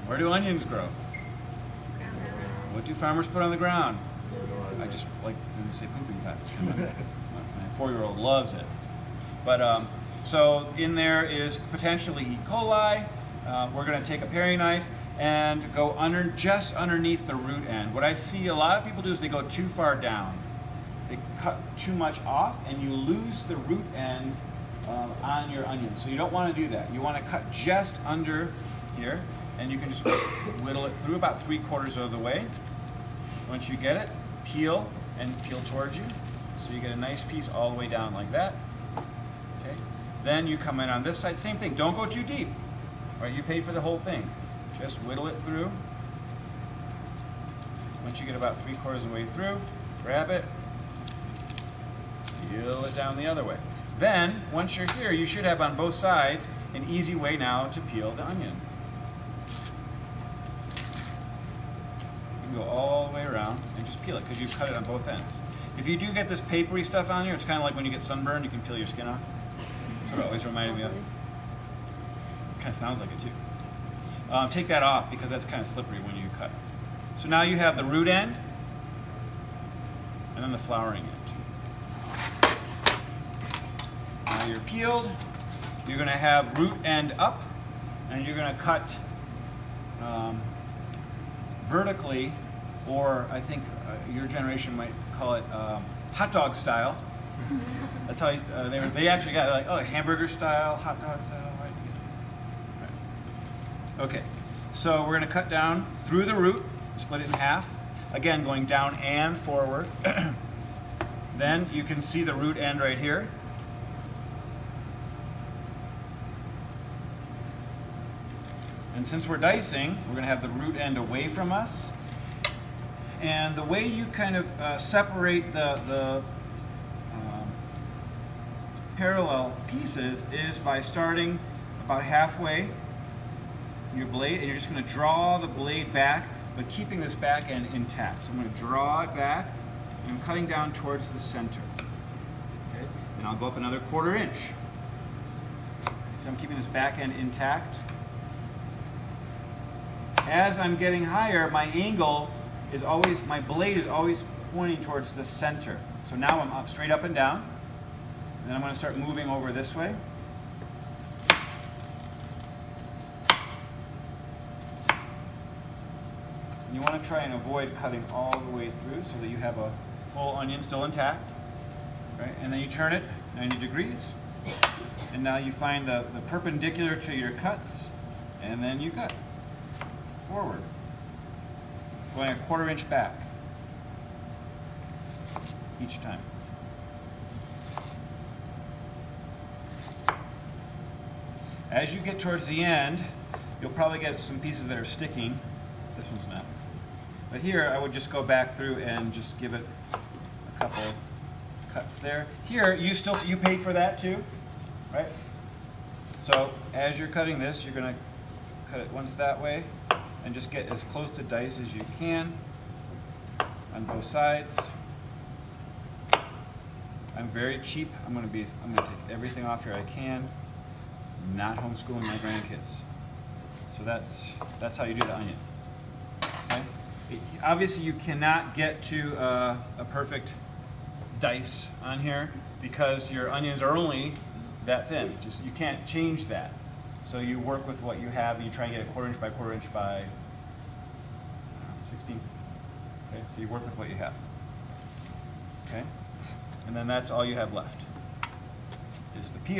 Where do onions grow? What do farmers put on the ground? I just like when you say pooping pest. My 4-year-old loves it. But so in there is potentially E. coli. We're going to take a paring knife and go just underneath the root end. What I see a lot of people do is they go too far down. They cut too much off and you lose the root end on your onion. So you don't want to do that. You want to cut just under here, and you can just whittle it through about 3/4 of the way. Once you get it, peel and peel towards you. So you get a nice piece all the way down like that. Okay. Then you come in on this side, same thing. Don't go too deep. All right, you paid for the whole thing. Just whittle it through. Once you get about 3/4 of the way through, grab it, peel it down the other way. Then, once you're here, you should have on both sides an easy way now to peel the onion. You can go all the way around and just peel it because you've cut it on both ends. If you do get this papery stuff on here, it's kind of like when you get sunburned, you can peel your skin off. That's what it always reminded me of. It kind of sounds like it too. Take that off because that's kind of slippery when you cut. So now you have the root end and then the flowering end. Now you're peeled, you're going to have root end up, and you're going to cut vertically, or I think your generation might call it hot dog style. That's how they actually got it, like, oh, hamburger style, hot dog style. Right. Okay, so we're going to cut down through the root, split it in half. Again, going down and forward. Then you can see the root end right here. And since we're dicing, we're going to have the root end away from us. And the way you kind of separate the parallel pieces is by starting about halfway your blade, and you're just going to draw the blade back, but keeping this back end intact. So I'm going to draw it back, and I'm cutting down towards the center. Okay? And I'll go up another 1/4 inch. So I'm keeping this back end intact. As I'm getting higher, my angle is always, my blade is always pointing towards the center. So now I'm up, straight up and down. And then I'm going to start moving over this way. And you want to try and avoid cutting all the way through so that you have a full onion still intact. Right? And then you turn it 90 degrees. And now you find the perpendicular to your cuts, and then you cut forward, going a 1/4 inch back each time. As you get towards the end, you'll probably get some pieces that are sticking. This one's not. But here, I would just go back through and just give it a couple cuts there. Here, you paid for that too, right? So as you're cutting this, you're going to cut it once that way, and just get as close to dice as you can on both sides. I'm very cheap. I'm going to take everything off here I can. I'm not homeschooling my grandkids. So that's how you do the onion. Okay? Obviously, you cannot get to a perfect dice on here because your onions are only that thin. You can't change that. So you work with what you have, and you try and get a 1/4 inch by 1/4 inch by 16. Okay, so you work with what you have. Okay, and then that's all you have left is the peel.